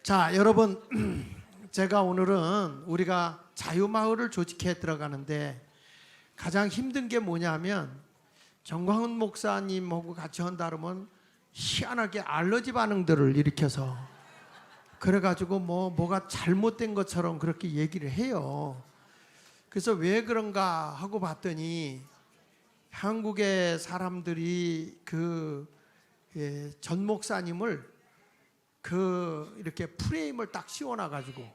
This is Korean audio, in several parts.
자, 여러분, 제가 오늘은 우리가 자유마을을 조직해 들어가는데 가장 힘든 게 뭐냐면 정광훈 목사님하고 같이 한다 그러면 희한하게 알러지 반응들을 일으켜서 그래가지고 뭐가 잘못된 것처럼 그렇게 얘기를 해요. 그래서 왜 그런가 하고 봤더니 한국의 사람들이 전 목사님을 이렇게 프레임을 딱 씌워놔가지고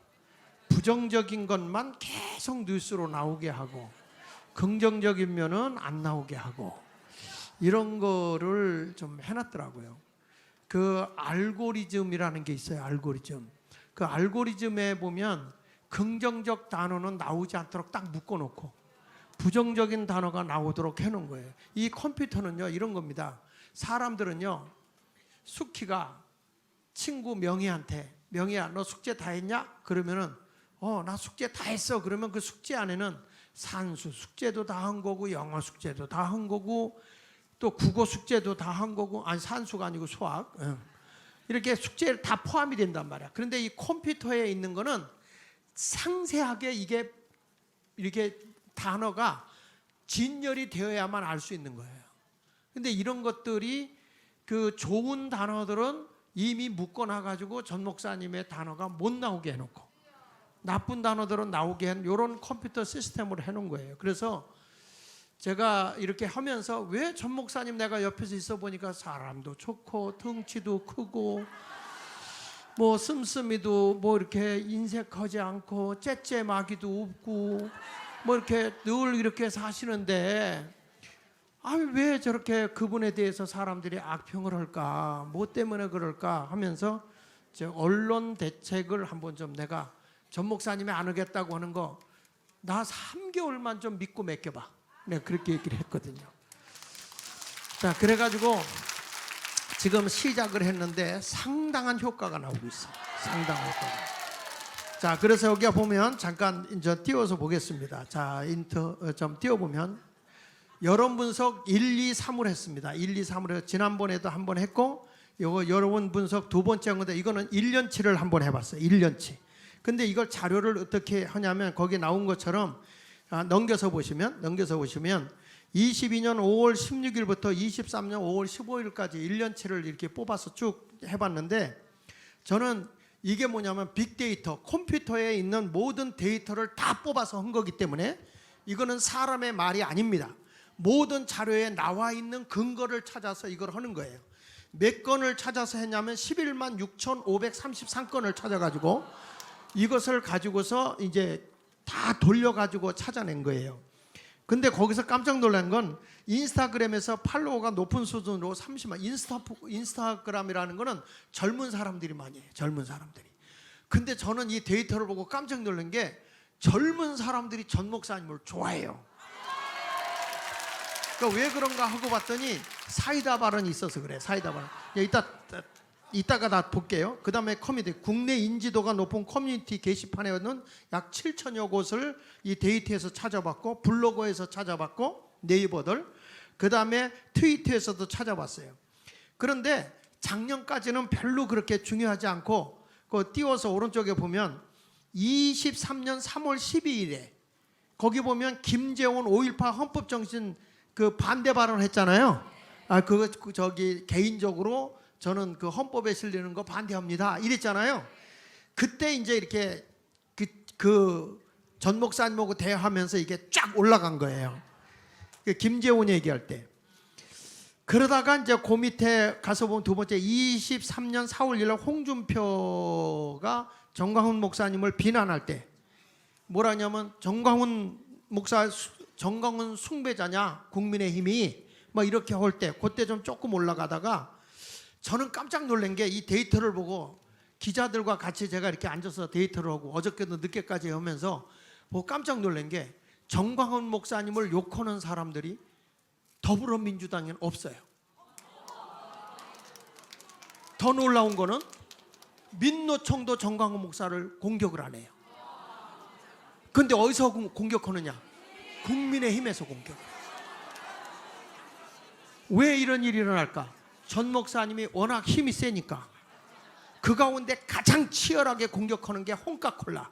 부정적인 것만 계속 뉴스로 나오게 하고 긍정적인 면은 안 나오게 하고 이런 거를 좀 해놨더라고요. 그 알고리즘이라는 게 있어요. 알고리즘. 그 알고리즘에 보면 긍정적 단어는 나오지 않도록 딱 묶어놓고 부정적인 단어가 나오도록 해놓은 거예요. 이 컴퓨터는요 이런 겁니다. 사람들은요 숙희가 친구 명희한테 명희야 너 숙제 다 했냐? 그러면은 나 숙제 다 했어. 그러면 그 숙제 안에는 산수 숙제도 다 한 거고 영어 숙제도 다 한 거고 또 국어 숙제도 다 한 거고 아니 산수가 아니고 수학 이렇게 숙제 다 포함이 된단 말이야. 그런데 이 컴퓨터에 있는 거는 상세하게 이게 이렇게 단어가 진열이 되어야만 알 수 있는 거예요. 근데 이런 것들이 그 좋은 단어들은 이미 묶어놔가지고 전 목사님의 단어가 못 나오게 해놓고 나쁜 단어들은 나오게 한 이런 컴퓨터 시스템으로 해놓은 거예요. 그래서 제가 이렇게 하면서 왜 전 목사님 내가 옆에서 있어 보니까 사람도 좋고 덩치도 크고 뭐 씀씀이도 뭐 이렇게 인색하지 않고 째째마기도 없고 뭐 이렇게 늘 이렇게 사시는데 왜 저렇게 그분에 대해서 사람들이 악평을 할까? 뭐 때문에 그럴까? 하면서 언론 대책을 한번 좀 내가 전 목사님이 안 하겠다고 하는 거 나 3개월만 좀 믿고 맡겨봐. 내가 그렇게 얘기를 했거든요. 자, 그래가지고 지금 시작을 했는데 상당한 효과가 나오고 있어요. 상당한 효과가. 자, 그래서 여기 보면 잠깐 이제 띄워서 보겠습니다. 자, 좀 띄워보면 여론 분석 1, 2, 3을 했습니다. 1, 2, 3을 해서 지난번에도 한번 했고 이거 여론 분석 두 번째 한 건데 이거는 1년치를 한번 해봤어요. 1년치. 근데 이걸 자료를 어떻게 하냐면 거기 나온 것처럼 넘겨서 보시면 22년 5월 16일부터 23년 5월 15일까지 1년치를 이렇게 뽑아서 쭉 해봤는데 저는 이게 뭐냐면 빅데이터, 컴퓨터에 있는 모든 데이터를 다 뽑아서 한 거기 때문에 이거는 사람의 말이 아닙니다. 모든 자료에 나와 있는 근거를 찾아서 이걸 하는 거예요. 몇 건을 찾아서 했냐면 11만 6,533건을 찾아가지고 이것을 가지고서 이제 다 돌려가지고 찾아낸 거예요. 근데 거기서 깜짝 놀란 건 인스타그램에서 팔로워가 높은 수준으로 30만 인스타그램이라는 거는 젊은 사람들이 많이 해요. 젊은 사람들이. 근데 저는 이 데이터를 보고 깜짝 놀란 게 젊은 사람들이 전 목사님을 좋아해요. 그러니까 왜 그런가 하고 봤더니 사이다 발언이 있어서 그래. 사이다 발언. 이따가 다 볼게요. 그 다음에 커뮤니티, 국내 인지도가 높은 커뮤니티 게시판에는 약 7천여 곳을 이 데이터에서 찾아봤고 블로그에서 찾아봤고 네이버들 그 다음에 트위터에서도 찾아봤어요. 그런데 작년까지는 별로 그렇게 중요하지 않고 띄워서 오른쪽에 보면 23년 3월 12일에 거기 보면 김재원 5.18 헌법정신 그 반대 발언을 했잖아요. 개인적으로 저는 그 헌법에 실리는 거 반대합니다. 이랬잖아요. 그때 이제 이렇게 전 목사님하고 대화하면서 이게 쫙 올라간 거예요. 김재원 얘기할 때. 그러다가 이제 그 밑에 가서 보면 두 번째 23년 4월 1일 홍준표가 정광훈 목사님을 비난할 때 뭐라냐면 정광훈 숭배자냐 국민의힘이 막 이렇게 할 때 그때 좀 조금 올라가다가 저는 깜짝 놀란 게 이 데이터를 보고 기자들과 같이 제가 이렇게 앉아서 데이터를 하고 어저께도 늦게까지 하면서 보고 깜짝 놀란 게 정광훈 목사님을 욕하는 사람들이 더불어민주당에는 없어요. 더 놀라운 거는 민노총도 정광훈 목사를 공격을 안 해요. 근데 어디서 공격하느냐? 국민의힘에서 공격을 해요. 왜 이런 일이 일어날까? 전 목사님이 워낙 힘이 세니까 그 그 가운데 가장 치열하게 공격하는 게 홍카콜라,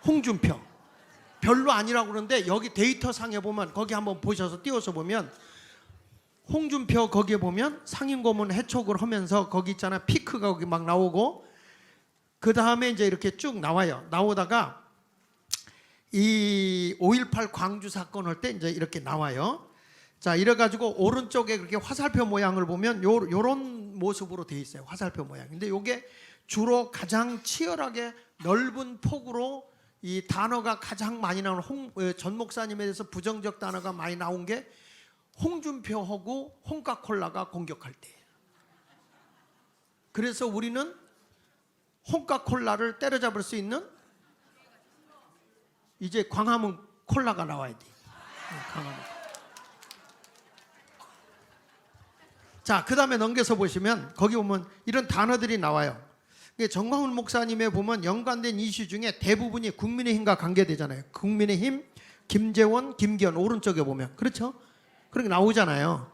홍준표. 별로 아니라고 그러는데 여기 데이터 상에 보면, 거기 한번 보셔서 띄워서 보면 홍준표 거기에 보면 상임고문 해촉을 하면서 거기 있잖아요. 피크가 거기 막 나오고, 그 다음에 이제 이렇게 쭉 나와요. 나오다가 이 5.18 광주 사건 할 때 이제 이렇게 나와요. 자, 이래가지고 오른쪽에 그렇게 화살표 모양을 보면 요런 모습으로 돼 있어요. 화살표 모양. 근데 요게 주로 가장 치열하게 넓은 폭으로 이 단어가 가장 많이 나오는 전 목사님에 대해서 부정적 단어가 많이 나온 게 홍준표하고 홍카콜라가 공격할 때예요. 그래서 우리는 홍카콜라를 때려잡을 수 있는 이제 광화문 콜라가 나와야 돼. 광화문. 자, 그 다음에 넘겨서 보시면 거기 보면 이런 단어들이 나와요. 정광훈 목사님에 보면 연관된 이슈 중에 대부분이 국민의힘과 관계되잖아요. 국민의힘, 김재원, 김기현 오른쪽에 보면 그렇죠? 그렇게 나오잖아요.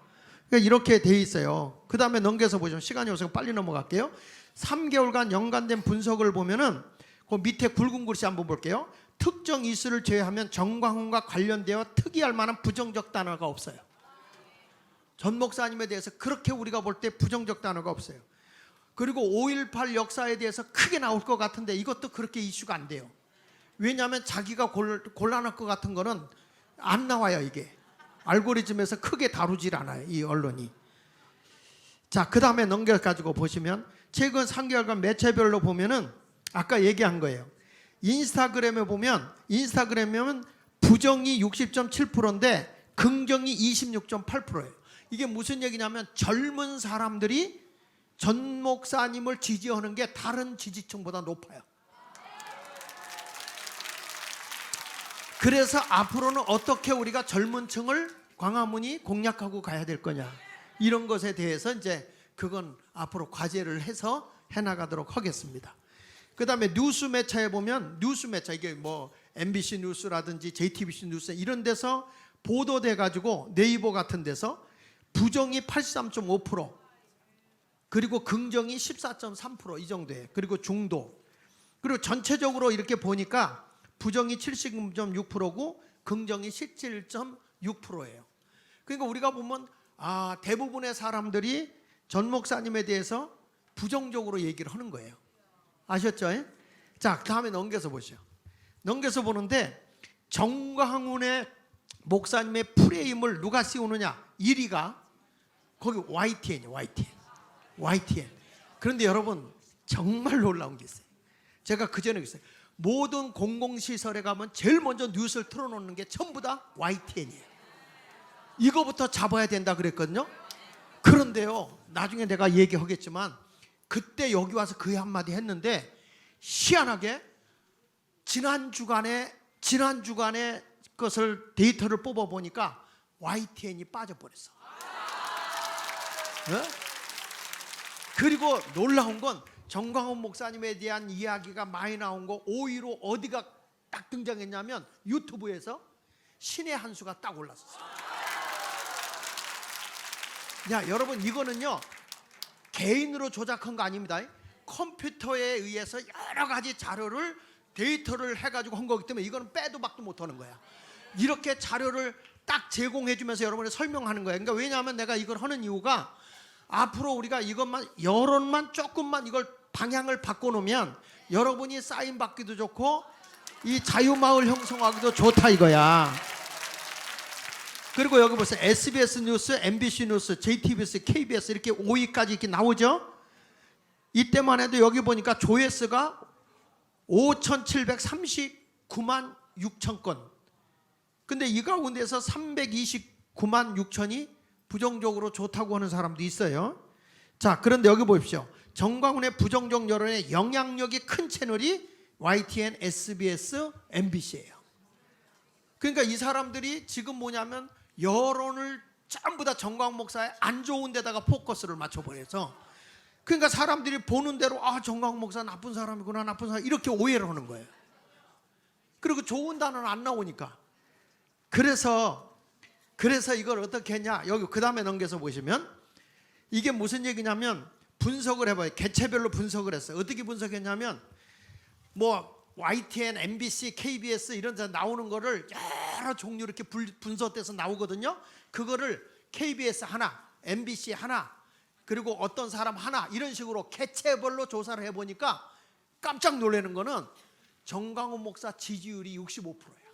그러니까 이렇게 돼 있어요. 그 다음에 넘겨서 보시면 시간이 없어서 빨리 넘어갈게요. 3개월간 연관된 분석을 보면은 그 밑에 굵은 글씨 한번 볼게요. 특정 이슈를 제외하면 정광훈과 관련되어 특이할 만한 부정적 단어가 없어요. 전 목사님에 대해서 그렇게 우리가 볼 때 부정적 단어가 없어요. 그리고 5.18 역사에 대해서 크게 나올 것 같은데 이것도 그렇게 이슈가 안 돼요. 왜냐하면 자기가 곤란할 것 같은 거는 안 나와요. 이게 알고리즘에서 크게 다루질 않아요, 이 언론이. 자, 그 다음에 넘겨가지고 보시면 최근 3개월간 매체별로 보면은 아까 얘기한 거예요. 인스타그램에 보면 부정이 60.7%인데 긍정이 26.8%예요. 이게 무슨 얘기냐면 젊은 사람들이 전 목사님을 지지하는 게 다른 지지층보다 높아요. 그래서 앞으로는 어떻게 우리가 젊은 층을 광화문이 공략하고 가야 될 거냐, 이런 것에 대해서 이제 그건 앞으로 과제를 해서 해나가도록 하겠습니다. 그 다음에 뉴스 매체에 보면 뉴스 매체, 이게 뭐 MBC 뉴스라든지 JTBC 뉴스 이런 데서 보도돼 가지고 네이버 같은 데서 부정이 83.5%, 그리고 긍정이 14.3% 이 정도예요. 그리고 중도. 그리고 전체적으로 이렇게 보니까 부정이 70.6%고 긍정이 17.6%예요. 그러니까 우리가 보면 대부분의 사람들이 전 목사님에 대해서 부정적으로 얘기를 하는 거예요. 아셨죠? 자, 다음에 넘겨서 보시죠. 넘겨서 보는데 정광훈의 목사님의 프레임을 누가 씌우느냐? 1위가 거기 YTN이에요. YTN. 그런데 여러분 정말 놀라운 게 있어요. 제가 그전에 있어요. 모든 공공시설에 가면 제일 먼저 뉴스를 틀어놓는 게 전부 다 YTN이에요. 이거부터 잡아야 된다 그랬거든요. 그런데요, 나중에 내가 얘기하겠지만 그때 여기 와서 그 한마디 했는데 희한하게 지난 주간에 것을 데이터를 뽑아보니까 YTN이 빠져버렸어. 네? 그리고 놀라운 건 정광훈 목사님에 대한 이야기가 많이 나온 거 5위로 어디가 딱 등장했냐면 유튜브에서 신의 한 수가 딱 올랐었어요. 야, 여러분 이거는요 개인으로 조작한 거 아닙니다. 컴퓨터에 의해서 여러 가지 자료를 데이터를 해가지고 한 거기 때문에 이거는 빼도 박도 못하는 거야. 이렇게 자료를 딱 제공해주면서 여러분이 설명하는 거예요. 그러니까 왜냐하면 내가 이걸 하는 이유가 앞으로 우리가 이것만 여론만 조금만 이걸 방향을 바꿔놓으면 여러분이 사인 받기도 좋고 이 자유마을 형성하기도 좋다 이거야. 그리고 여기 보세요. SBS 뉴스, MBC 뉴스, JTBC, KBS 이렇게 5위까지 이렇게 나오죠. 이때만 해도 여기 보니까 조회수가 5,739만 6천 건. 근데 이 가운데서 329만 6천이 부정적으로 좋다고 하는 사람도 있어요. 자, 그런데 여기 보십시오. 정광훈의 부정적 여론에 영향력이 큰 채널이 YTN, SBS, MBC예요. 그러니까 이 사람들이 지금 뭐냐면 여론을 전부 다 정광훈 목사의 안 좋은 데다가 포커스를 맞춰버려서, 그러니까 사람들이 보는 대로 정광훈 목사 나쁜 사람이구나, 나쁜 사람, 이렇게 오해를 하는 거예요. 그리고 좋은 단어는 안 나오니까. 그래서 이걸 어떻게 했냐, 여기 그 다음에 넘겨서 보시면 이게 무슨 얘기냐면 분석을 해봐요. 개체별로 분석을 했어요. 어떻게 분석했냐면 뭐 YTN, MBC, KBS 이런 데 나오는 거를 여러 종류 이렇게 분석돼서 나오거든요. 그거를 KBS 하나, MBC 하나, 그리고 어떤 사람 하나 이런 식으로 개체별로 조사를 해보니까 깜짝 놀라는 거는 정광훈 목사 지지율이 65%예요.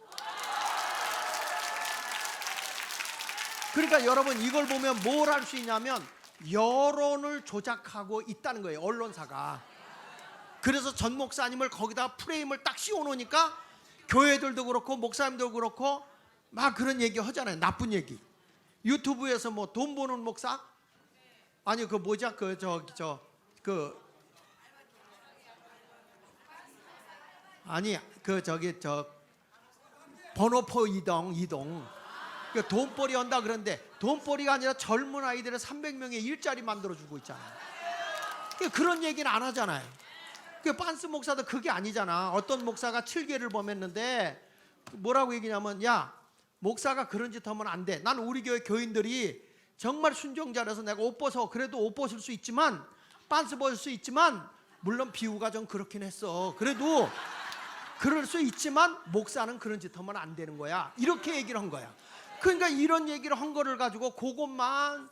그러니까 여러분 이걸 보면 뭘 할 수 있냐면 여론을 조작하고 있다는 거예요, 언론사가. 그래서 전 목사님을 거기다 프레임을 딱 씌워놓으니까 교회들도 그렇고 목사님도 그렇고 막 그런 얘기 하잖아요. 나쁜 얘기. 유튜브에서 뭐 돈 버는 목사? 아니 그 뭐죠? 아니 번호표 이동. 그 돈벌이 한다 그런데 돈벌이가 아니라 젊은 아이들의 300명의 일자리 만들어주고 있잖아요. 그런 얘기는 안 하잖아요. 그 빤스 목사도 그게 아니잖아. 어떤 목사가 7개를 범했는데 뭐라고 얘기냐면 야 목사가 그런 짓 하면 안 돼. 난 우리 교회 교인들이 정말 순종자라서 내가 옷 벗어. 그래도 옷 벗을 수 있지만 빤스 벗을 수 있지만 물론 비유가 좀 그렇긴 했어. 그래도 그럴 수 있지만 목사는 그런 짓 하면 안 되는 거야. 이렇게 얘기를 한 거야. 그러니까 이런 얘기를 한 거를 가지고 그것만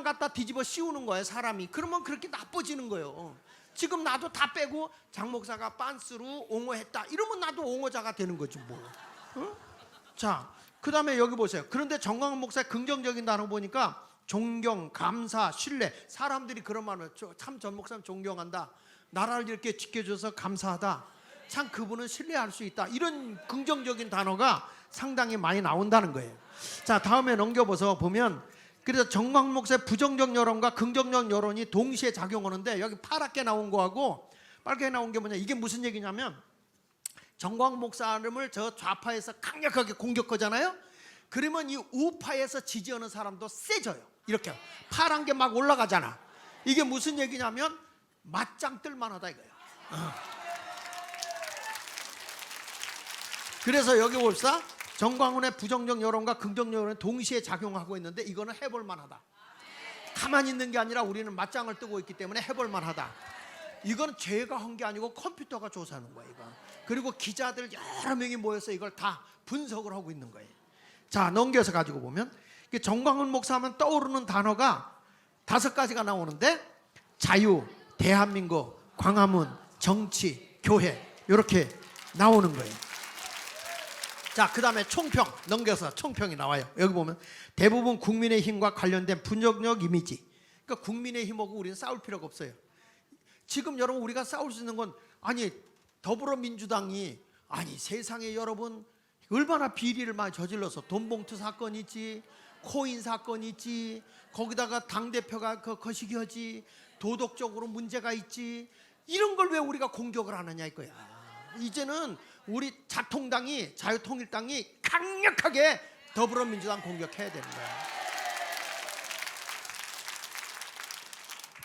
갖다 뒤집어 씌우는 거예요, 사람이. 그러면 그렇게 나빠지는 거예요. 지금 나도 다 빼고 장 목사가 빤스로 옹호했다 이러면 나도 옹호자가 되는 거지 뭐. 어? 자, 그 다음에 여기 보세요. 그런데 정광훈 목사의 긍정적인 단어 보니까 존경, 감사, 신뢰. 사람들이 그런 말을 참 전 목사님 존경한다, 나라를 이렇게 지켜줘서 감사하다, 참 그분은 신뢰할 수 있다, 이런 긍정적인 단어가 상당히 많이 나온다는 거예요. 자, 다음에 넘겨보서 보면 그래서 정광훈 목사의 부정적 여론과 긍정적 여론이 동시에 작용하는데 여기 파랗게 나온 거하고 빨갛게 나온 게 뭐냐, 이게 무슨 얘기냐면 정광훈 목사님을 저 좌파에서 강력하게 공격하잖아요. 그러면 이 우파에서 지지하는 사람도 세져요. 이렇게 파란 게 막 올라가잖아. 이게 무슨 얘기냐면 맞짱 뜰만하다 이거예요. 그래서 여기 봅시다. 정광훈의 부정적 여론과 긍정적 여론이 동시에 작용하고 있는데 이거는 해볼 만하다. 가만히 있는 게 아니라 우리는 맞짱을 뜨고 있기 때문에 해볼 만하다. 이건 제가 한 게 아니고 컴퓨터가 조사하는 거예요. 이거. 그리고 기자들 여러 명이 모여서 이걸 다 분석을 하고 있는 거예요. 자, 넘겨서 가지고 보면 정광훈 목사 하면 떠오르는 단어가 5가지가 나오는데 자유, 대한민국, 광화문, 정치, 교회 이렇게 나오는 거예요. 자, 그 다음에 총평 넘겨서 총평이 나와요. 여기 보면 대부분 국민의힘과 관련된 부정적 이미지. 그러니까 국민의힘하고 우리는 싸울 필요가 없어요. 지금 여러분 우리가 싸울 수 있는 건 아니 더불어민주당이 아니 세상에 여러분 얼마나 비리를 많이 저질러서 돈봉투 사건이 있지, 코인 사건이 있지, 거기다가 당대표가 거시기하지, 도덕적으로 문제가 있지, 이런 걸 왜 우리가 공격을 하느냐 이거야. 이제는 우리 자통당이 자유통일당이 강력하게 더불어민주당 공격해야 되는 거야.